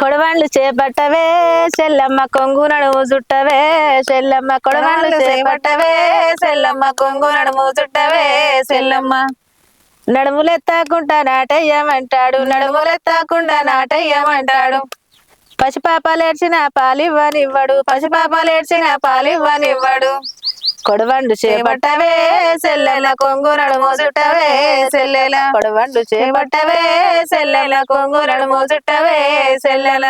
కొడవళ్ళు చేపట్టవే చెల్లమ్మ కొంగు నడుము చుట్టవే చెల్లమ్మ కొడవళ్ళు చేపట్టవే చెల్లమ్మ కొంగు నడుము చుట్టవే చెల్లమ్మ నడుములెత్తాకుంటా నాటయ్యమంటాడు నడుములెత్తాకుండా నాటయ్యమంటాడు పసిపాపలేడ్చిన పాలివ్వనివ్వడు పసిపాపలేడ్చిన పాలివ్వనివ్వడు కొడవండు చేపట్టవే సెల్లెల కొంగు నడుము చుట్టవే సెల్లెల కొడవండు చేపట్టవే సెల్లెల కొంగు నడుము చుట్టవే సెల్లెల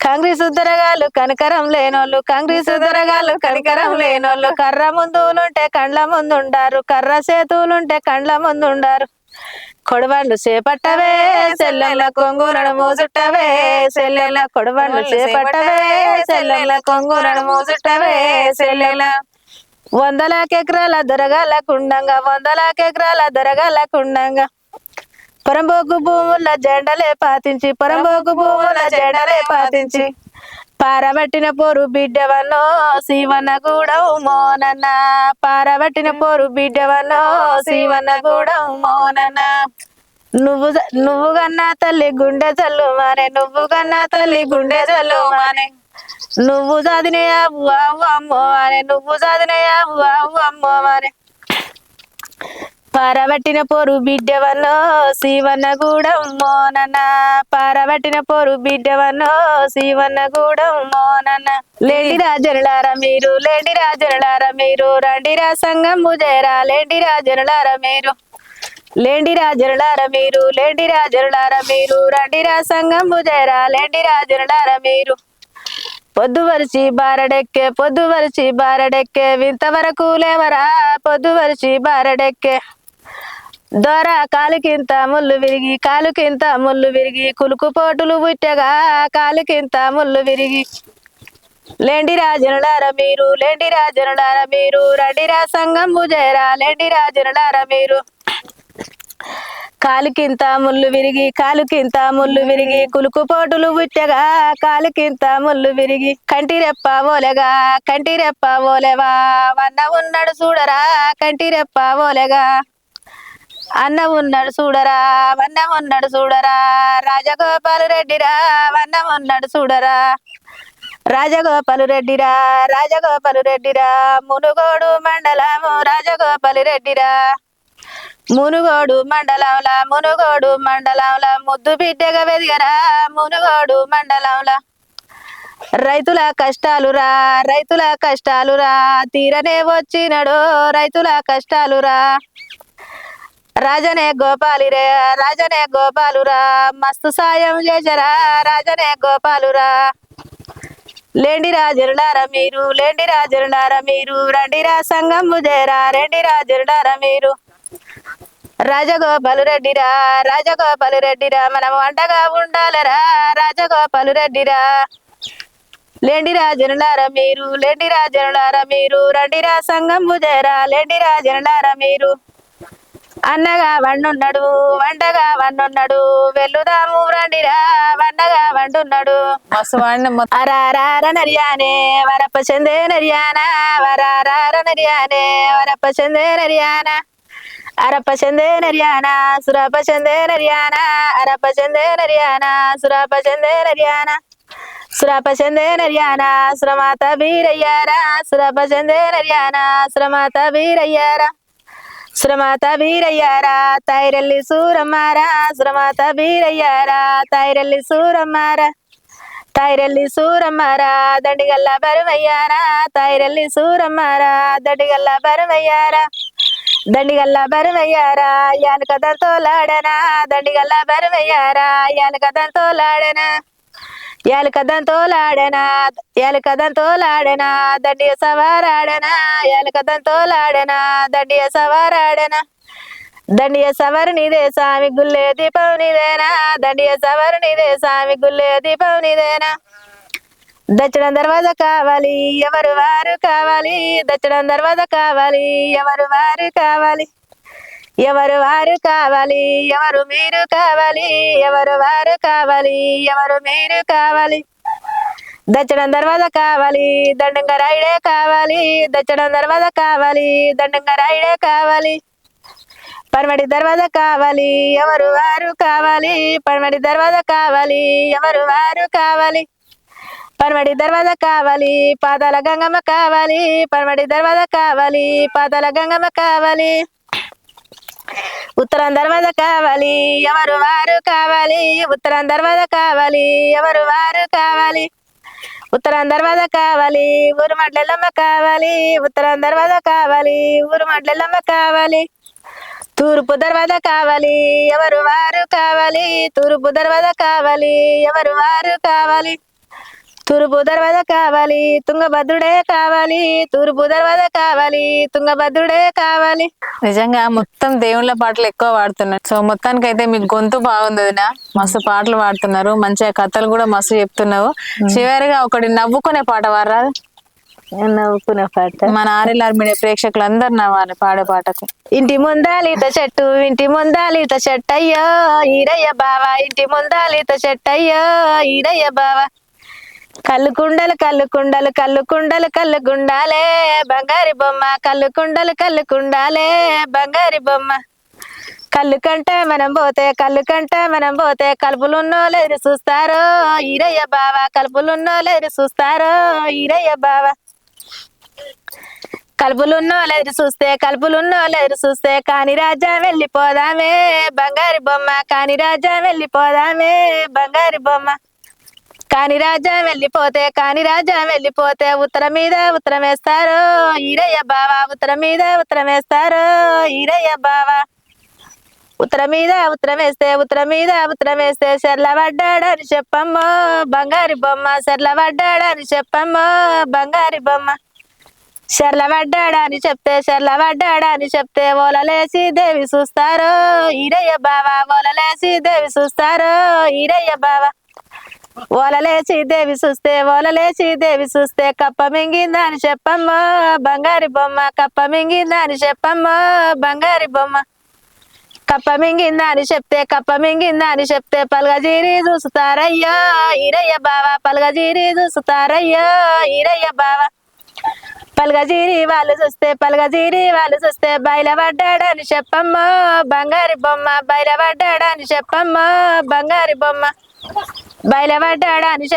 కాంగ్రెస్ దొరగాళ్ళు కనికరం లేనోళ్ళు కాంగ్రెస్ దొరగాళ్ళు కనికరం లేనోళ్ళు కర్ర ముందులుంటే కండ్ల ముందుండారు కర్ర చేతులుంటే కండ్ల ముందుండారు కొడవండు చేపట్టవే సెల్లెల కొంగు నడుము చుట్టవే సెల్లెల కొడవండు చేపట్టవే సెల్లెల కొంగు నడుము చుట్టవే సెల్లెల వందలకెకరాల దొరగాలకుండంగా వందలకెకరాల దొరగాలకుండంగా పరంబోకు భూముల జెండలే పాతించి పరంబోకు భూముల జెండలే పాతించి పారబట్టిన పోరు బిడ్డవన్నో శివన్న గూడం మోనన్న పారబట్టిన పోరు బిడ్డవన్నో శివన్న గూడం మోనన్న నువ్వు గన్నా తల్లి గుండె జల్లు మానే నువ్వు గన్నా తల్లి గుండె జల్లు మానే నువ్వు చదినే అమ్మో మానే నువ్వు చదినే అమ్మో మానే పారబట్టిన పోరు బిడ్డవన్నో శివన్న గూడం మోనన్న పారబట్టిన పోరు బిడ్డవన్నో శివన్న గూడం మోనన్న లేండి రాజనులారా మీరు లేండి రాజనులారా మీరు రండిరా సంగం ముజేరా లేండి రాజనులారా మీరు లేండి రాజనులారా మీరు లేండి రాజనులారా మీరు రండిరా సంగం ముజేరా లేండి రాజనులారా మీరు పొద్దువరిచి బారడెక్కే వింతవరకు లేవరా పొద్దువరిచి బారడెక్కే దొర కాలుకింత ముళ్ళు విరిగి కులుకుపోటులు పుట్టగా కాలుకింత ముళ్ళు విరిగి లేండి రాజనులారా మీరు లేండి రాజనులారా మీరు రండిరా సంగం ముజేరా లేండి రాజనులారా మీరు కాలుకింత ముళ్ళు విరిగి కులుకుపోటులు పుట్టగా కాలుకింత ముళ్ళు విరిగి కంటిరెప్ప ఓలెవా వన్న ఉన్నాడు చూడరా కంటిరెప్ప ఓలెగా అన్న ఉన్నాడు చూడరా వన్న ఉన్నాడు చూడరా రాజగోపాలు రెడ్డిరా వన్న ఉన్నాడు చూడరా రాజగోపాలు రెడ్డిరా మునుగోడు మండలము రాజగోపాలు రెడ్డిరా మునుగోడు మండలంలా ముద్దు బిడ్డగా వెదిగరా మునుగోడు మండలంలా రైతుల కష్టాలురా తీరనే వచ్చినడు రైతుల కష్టాలురా రాజనే గోపాలురా మస్తు సాయం చేసరా రాజనే గోపాలురా లేండి రాజనులారా మీరు రండిరా సంగం ముజేరా రండి రాజనులారా మీరు రాజగోపాలు రెడ్డిరా మనం వంటగా ఉండాలరా రాజగోపాలు రెడ్డిరా లేండి రాజనులారా మీరు రండిరా సంగం ముజేరా లేండి రాజనులారా మీరు అన్నగా వండున్నాడు వంటగా వండున్నాడు వెల్లుదాము రండిరా వండగా వండున్నాడు అరారార నరియానే వరప చందే నరియానా వరారార నరియానే వరప చందే నరియానా అరప చందే నరియానా సురప చందే నరియానా అరప చందే నరియానా సురప చందే నరియానా సురప చందే నరియానా సురమాత వీరయ్యారా సురప చందే నరియానా సురమాత వీరయ్యారా సురమాత వీరయ్యారా తైరెల్లి సూరమ్మారా సురమాత వీరయ్యారా తైరెల్లి సూరమ్మారా దండిగల్ల బరువయ్యారా తైరెల్లి సూరమ్మారా దండిగల్ల బరువయ్యారా యానకదంతో లాడనా దండిగల్ల బరువయ్యారా యానకదంతో లాడనా దండియ సవారాడనా యానకదంతో లాడనా దండియ సవారాడనా దండియ సవరు నీదే స్వామి గుల్లే దీపం నీదేనా దండియ సవరు నీదే స్వామి గుల్లే దీపం నీదేనా దచ్చడం దర్వాజ కావాలి ఎవరు వారు కావాలి దచ్చడం దర్వాజ కావాలి ఎవరు వారు కావాలి ఎవరు మీరు కావాలి ఎవరు వారు కావాలి ఎవరు మీరు కావాలి దచ్చడం దర్వాజ కావాలి దండంగా రాయుడే కావాలి దచ్చడం దర్వాజ కావాలి దండంగా రాయుడే కావాలి పడమటి దర్వాజా కావాలి ఎవరు వారు కావాలి పడమటి దర్వాజా కావాలి ఎవరు వారు కావాలి పడమటి దర్వాజా కావాలి పాతాల గంగమ్మ కావాలి పడమటి దర్వాజా కావాలి పాతాల గంగమ్మ కావాలి ఉత్తరం దర్వాజా కావాలి ఎవరు వారు కావాలి ఉత్తరం దర్వాజా కావాలి ఎవరు వారు కావాలి ఉత్తరం దర్వాజా కావాలి ఊరు మడ్లెల్లమ్మ కావాలి ఉత్తరం దర్వాజా కావాలి ఊరు మడ్లెల్లమ్మ కావాలి తూర్పు దర్వాజా కావాలి ఎవరు వారు కావాలి తూర్పు దర్వాజా కావాలి ఎవరు వారు కావాలి తూర్పు దర్వాజా కావాలి తుంగభద్రుడే కావాలి తూర్పు దర్వాజా కావాలి తుంగభద్రుడే కావాలి. నిజంగా మొత్తం దేవుళ్ళ పాటలు ఎక్కువ పాడుతున్నారు. సో మొత్తానికి అయితే మీకు గొంతు బాగుంది వదినా, మస్తు పాటలు పాడుతున్నారు, మంచిగా కథలు కూడా మస్తు చెప్తున్నావు. చివరిగా ఒకటి నవ్వుకునే పాట వారా? నవ్వుకునే పాట మన ఆర్ఎల్ఆర్ మీడియా ప్రేక్షకులందరూ నవ్వాలి పాడే పాటకు. ఇంటి ముందాలిత చెట్టు ఇంటి ముందాలిత చెట్టయ్యో ఈరయ్య బావా ఇంటి ముందాలిత చెట్టయ్యో ఈరయ్య బావా కళ్ళు కుండలు కళ్ళు కుండలు కళ్ళు కుండలు కళ్ళు గుండాలే బంగారి బొమ్మ కళ్ళు కుండలు కళ్ళు కుండాలే బంగారి బొమ్మ కళ్ళు కంటే మనం పోతే కళ్ళు కంటే మనం పోతే కలుపులున్నోళ్ళు ఎదురు చూస్తారో ఈరయ్య బావా కలుపులున్నోళ్ళు ఎదురు చూస్తారో ఈరయ్య బావా కలుపులున్నోళ్ళు ఎదురు చూస్తే కలుపులున్నోళ్ళు ఎదురు చూస్తే కాని రాజా వెళ్ళిపోదామే బంగారి బొమ్మ కాని రాజా వెళ్ళిపోదామే బంగారి బొమ్మ కాని రాజా వెళ్ళిపోతే ఉత్తరం మీద ఉత్తరం వేస్తారో ఈరయ్య బావా ఉత్తరం మీద ఉత్తరం వేస్తారో ఈరయ్య బావా ఉత్తరం మీద ఉత్తరం వేస్తే చెర్ల పడ్డాడని చెప్పమ్మో బంగారి బొమ్మ చెర్ల పడ్డాడని చెప్పమ్మో బంగారి బొమ్మ చెర్ల పడ్డాడని చెప్తే ఓలలేసి దేవి చూస్తారో ఈరయ్య బావా ఓలలేసి దేవి చూస్తారో ఈరయ్య బావా ఓలలేసి దేవి చూస్తే కప్ప మింగిందని చెప్పమ్మో బంగారి బొమ్మ కప్ప మింగిందని చెప్పమ్మో బంగారి బొమ్మ కప్ప మింగిందని చెప్తే పల్గజీరి చూస్తారయ్యో ఈరయ్య బావా పల్గజీరి చూస్తారయ్యో ఈరయ్య బావా పల్గజీరి వాళ్ళు చూస్తే బయలుపడ్డాడని చెప్పమ్మో బంగారి బొమ్మ బయలుపడ్డాడని చెప్పమ్మో బంగారి బొమ్మ బయలుపడ్డాడని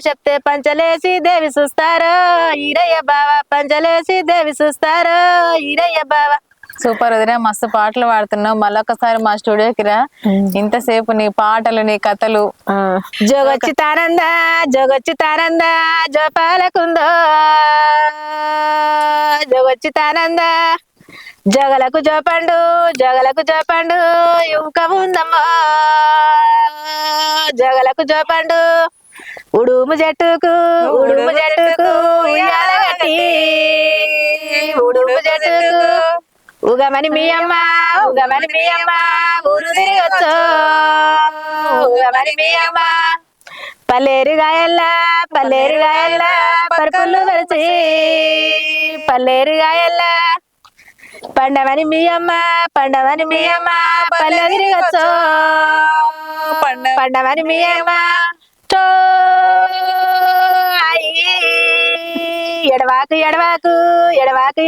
చెప్తే పంచలేసి దేవి చూస్తారో ఈరయ్య బావా పంచలేసి దేవి చూస్తారో ఈరయ్య బావా. సూపర్ వదినా, మస్తు పాటలు పాడుతున్నావు. మళ్ళొకసారి మా స్టూడియోకి రా, ఇంతసేపు నీ పాటలు నీ కథలు. జోగొచ్చితానంద జోపాలకుందో జోగొచ్చితానంద జగలకు జోపండు యువక ఉందమ్మో జగలకు జోపండు ఉడుము జట్టుకు ఉయ్యాల గట్టి ఉడుము జట్టుకు ఉగమని మీ అమ్మ ఊరు తిరగొచ్చు ఉగమని మీ అమ్మ పల్లేరుగాయల్లా పరుపులు కలిసి పల్లేరుగాయల్లా పండవని మీ అమ్మ పల్లె తిరగొచ్చు పండవని మీ అమ్మ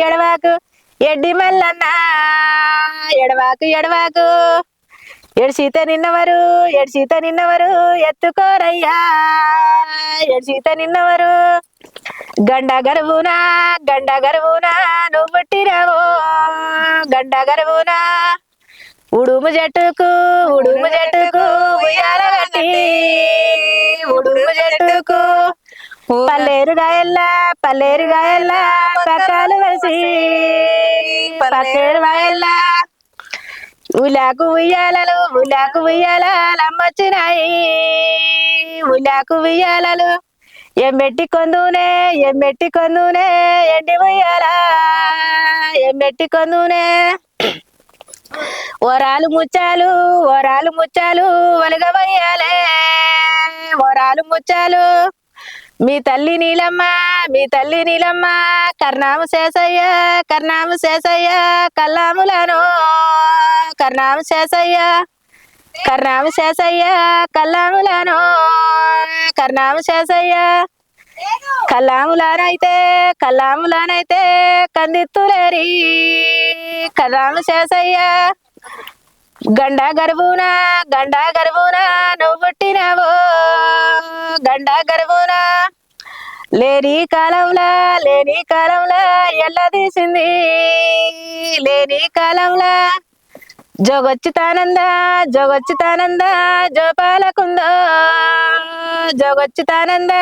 ఎడవాకు ఎడ్డి మల్లన్న ఎడవాకు ఎడ్సీత నిన్నవరు ఎత్తుకోరయ్యా ఎడ్సీత నిన్నవరు గండ గరువునా నువ్వు పుట్టిరావు గండ గరువునా ఉడుము జట్టుకు ఉయ్యాల గట్టి ఉడుము జట్టుకు పల్లేరుగాయల్లా పక్కలు కలిసి పక్కేరుగాయల్లా ఉలాకు ఉయ్యాలలు అమ్మొచ్చినాయి ఉలాకు ఉయ్యాలలు ఎంబెట్టి కొందునే ఎండి ఉయ్యాలా ఎంబెట్టి కొందునే ఓరాలు ముచ్చాలు ఒలగబోయాలే ఓరాలు ముచ్చాలు మీ తల్లి నీలమ్మ కర్ణాము శేషయ్య కల్లాములను కర్ణాము శేషయ్య కల్లాములను కర్ణాము శేషయ్య కల్లాములనైతే కందిత్తులేరి కథాను చేసయ్య గండ గర్భున నువ్వు పుట్టినావో గండ గర్భున లేని కాలంలో ఎల్ల తీసింది లేని కాలంలో జోగొచ్చుతానంద జోపాలకుందో జోగొచ్చుతానంద.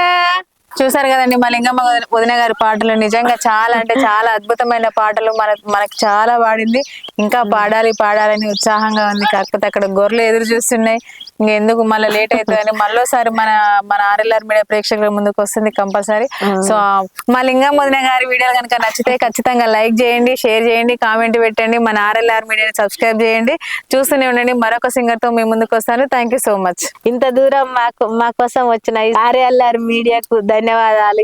చూసారు కదండి మా లింగమ్మ వదిన గారి పాటలు నిజంగా చాలా అంటే చాలా అద్భుతమైన పాటలు. మనకు చాలా పాడింది, ఇంకా పాడాలని ఉత్సాహంగా ఉంది. కాకపోతే అక్కడ గొర్రెలు ఎదురు చూస్తున్నాయి, ఇంకెందుకు మళ్ళీ లేట్ అవుతుందని మళ్ళీసారి మన ఆర్ఎల్ఆర్ మీడియా ప్రేక్షకుల ముందుకు వస్తుంది కంపల్సరీ. సో మా లింగమ్మ వదిన గారి వీడియోలు కనుక నచ్చితే ఖచ్చితంగా లైక్ చేయండి, షేర్ చేయండి, కామెంట్ పెట్టండి, మన ఆర్ఎల్ఆర్ మీడియాని సబ్స్క్రైబ్ చేయండి. చూస్తూనే ఉండండి, మరొక సింగర్ తో మీ ముందుకు వస్తాను. Thank you so much. ఇంత దూరం మా కోసం వచ్చిన ఆర్ఎల్ఆర్ మీడియాకు ధన్యవాదాలు.